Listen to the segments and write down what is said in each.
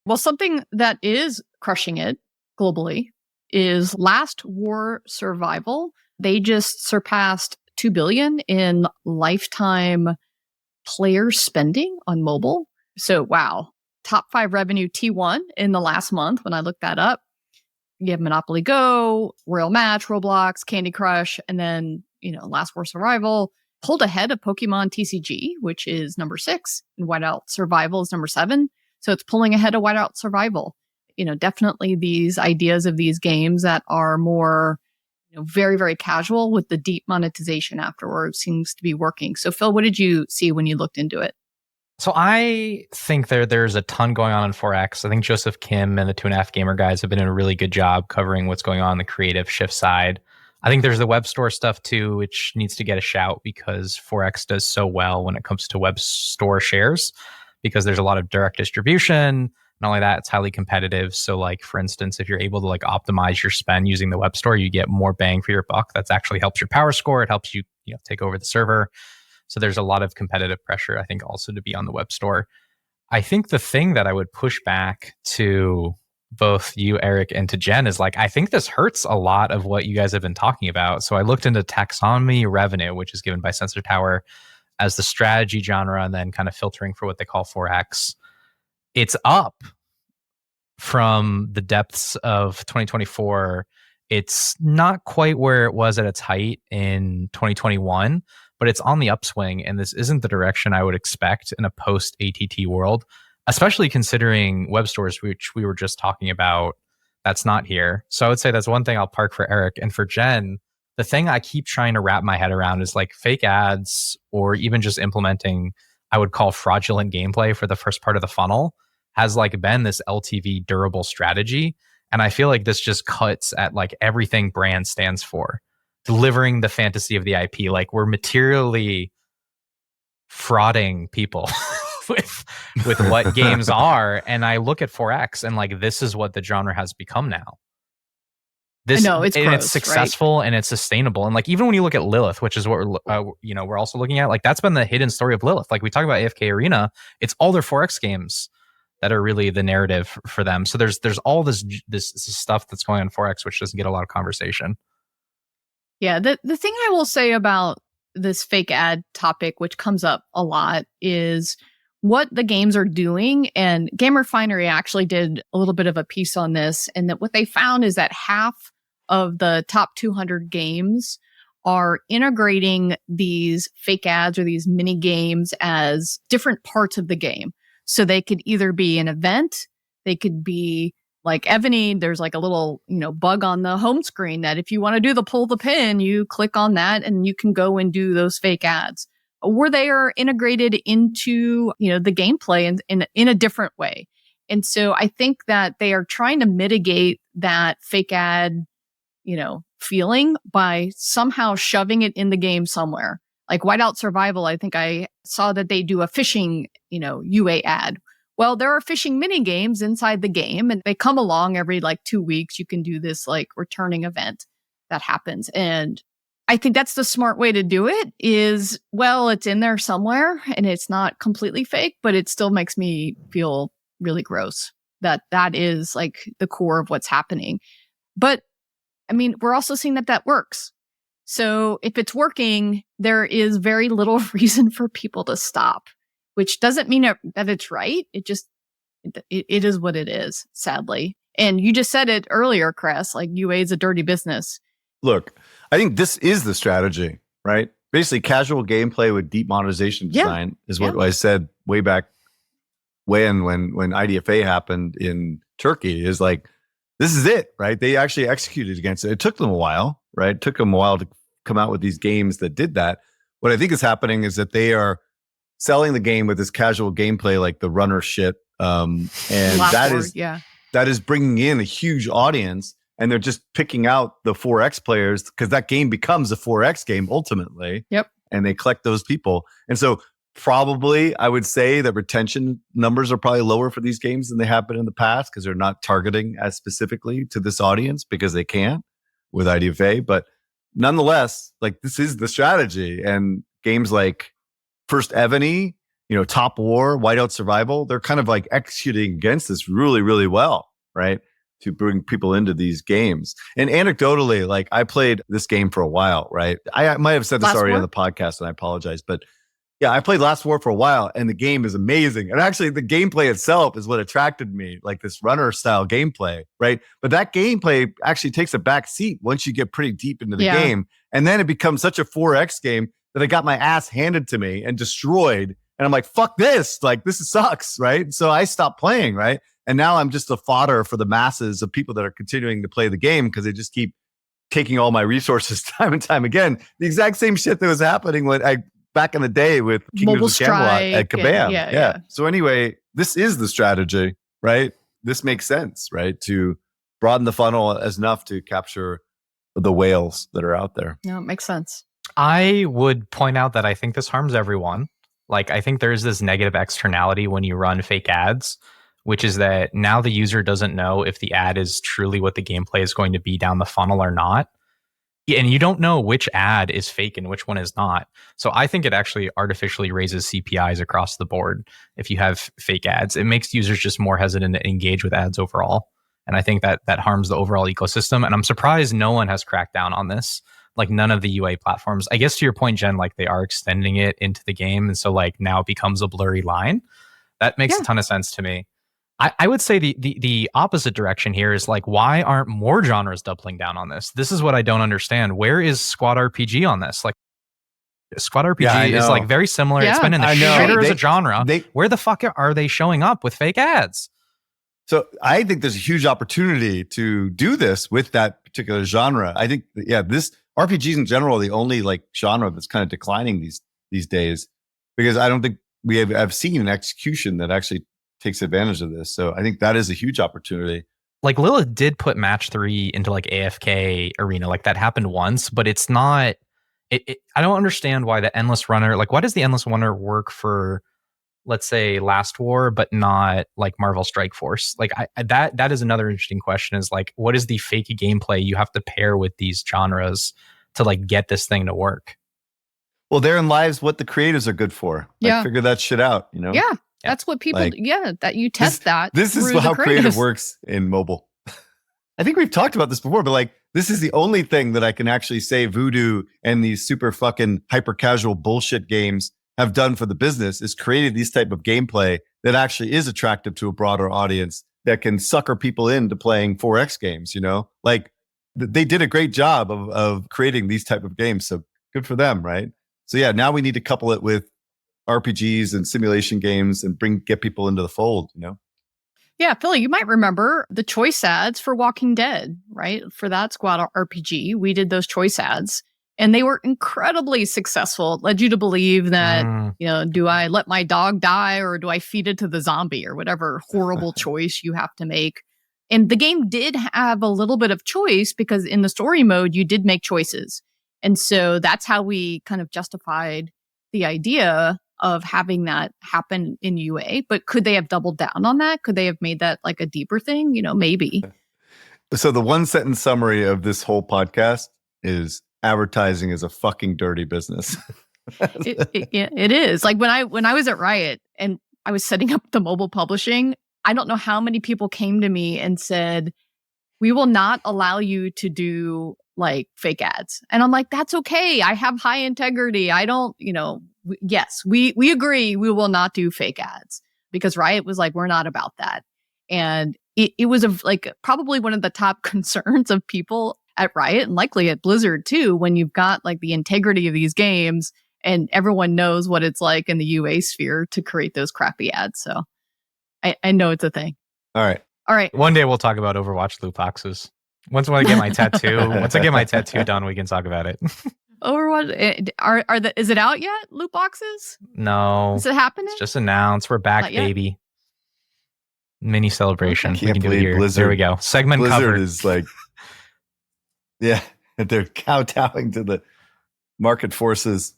Well, something that is crushing it globally is Last War Survival. They just surpassed 2 billion in lifetime player spending on mobile. So, wow. Top 5 revenue T1 in the last month when I looked that up. You have Monopoly Go, Royal Match, Roblox, Candy Crush, and then, Last War Survival pulled ahead of Pokemon TCG, which is number 6, and Whiteout Survival is number 7. So it's pulling ahead of Whiteout Survival. Definitely these ideas of these games that are more, very, very casual with the deep monetization afterwards seems to be working. So Phil, what did you see when you looked into it? So I think there's a ton going on in 4X. I think Joseph Kim and the 2.5 Gamer guys have been doing a really good job covering what's going on the creative shift side. I think there's the web store stuff too, which needs to get a shout because 4X does so well when it comes to web store shares because there's a lot of direct distribution. Not only that, it's highly competitive. So like, for instance, if you're able to like optimize your spend using the web store, you get more bang for your buck. That's actually helps your power score. It helps you, take over the server. So there's a lot of competitive pressure, I think, also to be on the web store. I think the thing that I would push back to both you, Eric, and to Jen is like, I think this hurts a lot of what you guys have been talking about. So I looked into taxonomy revenue, which is given by Sensor Tower as the strategy genre, and then kind of filtering for what they call 4X. It's up from the depths of 2024. It's not quite where it was at its height in 2021, but it's on the upswing. And this isn't the direction I would expect in a post ATT world, especially considering web stores, which we were just talking about. That's not here. So I would say that's one thing I'll park for Eric. And for Jen, the thing I keep trying to wrap my head around is like fake ads or even just implementing, I would call fraudulent gameplay for the first part of the funnel has like been this LTV durable strategy. And I feel like this just cuts at like everything brand stands for, delivering the fantasy of the IP. Like we're materially frauding people with what games are. And I look at 4X and like, this is what the genre has become now. It's successful, right? And it's sustainable. And like, even when you look at Lilith, which is what we're also looking at, like that's been the hidden story of Lilith. Like we talk about AFK Arena, it's all their 4X games that are really the narrative for them. So there's all this stuff that's going on 4X, which doesn't get a lot of conversation. Yeah, the thing I will say about this fake ad topic, which comes up a lot, is what the games are doing. And Game Refinery actually did a little bit of a piece on this, and that what they found is that half of the top 200 games are integrating these fake ads or these mini games as different parts of the game. So they could either be an event, they could be like Evany, there's like a little, bug on the home screen that if you want to do the pull the pin, you click on that and you can go and do those fake ads. Or they are integrated into, the gameplay in a different way. And so I think that they are trying to mitigate that fake ad, feeling by somehow shoving it in the game somewhere. Like Whiteout Survival, I think I saw that they do a fishing, UA ad. Well, there are fishing mini games inside the game and they come along every like 2 weeks. You can do this like returning event that happens. And I think that's the smart way to do it is, well, it's in there somewhere and it's not completely fake, but it still makes me feel really gross that is like the core of what's happening. But I mean, we're also seeing that works. So if it's working, there is very little reason for people to stop, which doesn't mean that it's right. It is what it is, sadly. And you just said it earlier, Chris, like UA is a dirty business. Look, I think this is the strategy, right? Basically casual gameplay with deep monetization design is what I said way back when IDFA happened in Turkey is like, this is it, right? They actually executed against it. It took them a while, right? It took them a while to come out with these games that did that. What I think is happening is that they are selling the game with this casual gameplay, like the runner shit. And that is bringing in a huge audience, and they're just picking out the 4X players because that game becomes a 4X game ultimately. Yep. And they collect those people. And so probably I would say that retention numbers are probably lower for these games than they have been in the past because they're not targeting as specifically to this audience because they can't with IDFA. But nonetheless, like this is the strategy. And games like First Evany Top War, Whiteout Survival, they're kind of like executing against this really, really well, right? To bring people into these games. And anecdotally, like I played this game for a while, right? I might have said this already on the podcast and I apologize, but yeah, I played Last War for a while and the game is amazing. And actually the gameplay itself is what attracted me, like this runner style gameplay, right? But that gameplay actually takes a back seat once you get pretty deep into the game. And then it becomes such a 4X game that I got my ass handed to me and destroyed. And I'm like, fuck this. Like, this sucks, right? So I stopped playing, right? And now I'm just a fodder for the masses of people that are continuing to play the game because they just keep taking all my resources time and time again. The exact same shit that was happening when back in the day with Kingdoms of Camelot at Kabam. Yeah. So anyway, this is the strategy, right? This makes sense, right? To broaden the funnel as enough to capture the whales that are out there. No, it makes sense. I would point out that I think this harms everyone. Like, I think there's this negative externality when you run fake ads, which is that now the user doesn't know if the ad is truly what the gameplay is going to be down the funnel or not. And you don't know which ad is fake and which one is not. So I think it actually artificially raises CPIs across the board if you have fake ads. It makes users just more hesitant to engage with ads overall. And I think that harms the overall ecosystem. And I'm surprised no one has cracked down on this. Like none of the UA platforms. I guess to your point, Jen, like they are extending it into the game. And so like now it becomes a blurry line. That makes a ton of sense to me. I would say the opposite direction here is like, why aren't more genres doubling down on this? This is what I don't understand. Where is Squad RPG on this? Like Squad RPG is like very similar. It's been in the shitter as a genre. Where the fuck are they showing up with fake ads? So I think there's a huge opportunity to do this with that particular genre. I think, this RPGs in general are the only like genre that's kind of declining these days, because I don't think we have seen an execution that actually takes advantage of this. So I think that is a huge opportunity. Like Lilith did put match 3 into like AFK arena. Like that happened once, but it's not, I don't understand why the Endless Runner, like why does the Endless Runner work for, let's say Last War, but not like Marvel Strike Force? Like that is another interesting question, is like, what is the fake gameplay you have to pair with these genres to like get this thing to work? Well, therein lies what the creatives are good for. Like, figure that shit out, Yeah. That's what people, that you test that. This is how creative works in mobile. I think we've talked about this before, but like, this is the only thing that I can actually say Voodoo and these super fucking hyper casual bullshit games have done for the business, is created these type of gameplay that actually is attractive to a broader audience that can sucker people into playing 4X games, like they did a great job of creating these type of games. So good for them. Right. So yeah, now we need to couple it with RPGs and simulation games and get people into the fold, Yeah, Philly, you might remember the choice ads for Walking Dead, right? For that Squad RPG, we did those choice ads and they were incredibly successful. It led you to believe that, do I let my dog die or do I feed it to the zombie or whatever horrible choice you have to make? And the game did have a little bit of choice because in the story mode, you did make choices. And so that's how we kind of justified the idea of having that happen in UA. But could they have doubled down on that? Could they have made that like a deeper thing? Maybe. So the one sentence summary of this whole podcast is advertising is a fucking dirty business. It is. Like when I was at Riot and I was setting up the mobile publishing, I don't know how many people came to me and said, we will not allow you to do like fake ads. And I'm like, that's okay. I have high integrity. I don't, yes, we agree we will not do fake ads, because Riot was like, we're not about that. And it was probably one of the top concerns of people at Riot and likely at Blizzard too, when you've got like the integrity of these games and everyone knows what it's like in the UA sphere to create those crappy ads. So I know it's a thing. All right. One day we'll talk about Overwatch loot boxes. Once I get my tattoo, done, we can talk about it. Overwatch, is it out yet? Loot boxes? No. Is it happening? It's just announced. We're back, baby. Mini celebration. We can do it here. Blizzard, there we go. Segment Blizzard covered. Is like, they're kowtowing to the market forces.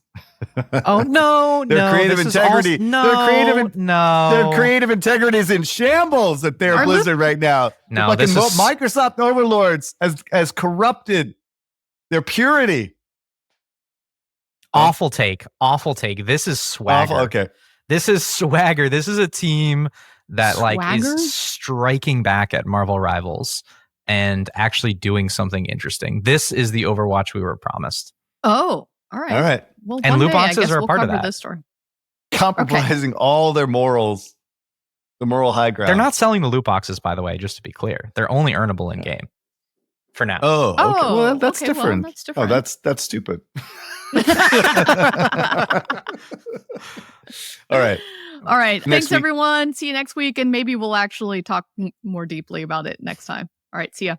Oh no! Their creative integrity. Their creative integrity is in shambles at their Blizzard right now. No, Microsoft overlords has corrupted their purity. Awful take. This is swagger. Okay. This is Swagger. This is a team that Swagger? is striking back at Marvel rivals and actually doing something interesting. This is the Overwatch we were promised. Oh, all right. All right. Well, And one loot day, I boxes guess are a we'll part of cover that. this story. Compromising all their morals, the moral high ground. They're not selling the loot boxes, by the way, just to be clear. They're only earnable in game for now. Oh, okay. Well, that's okay, different. that's different. Oh, that's stupid. All right. All right. Thanks, week. everyone. See you next week. And maybe we'll actually talk more deeply about it next time. All right. See ya.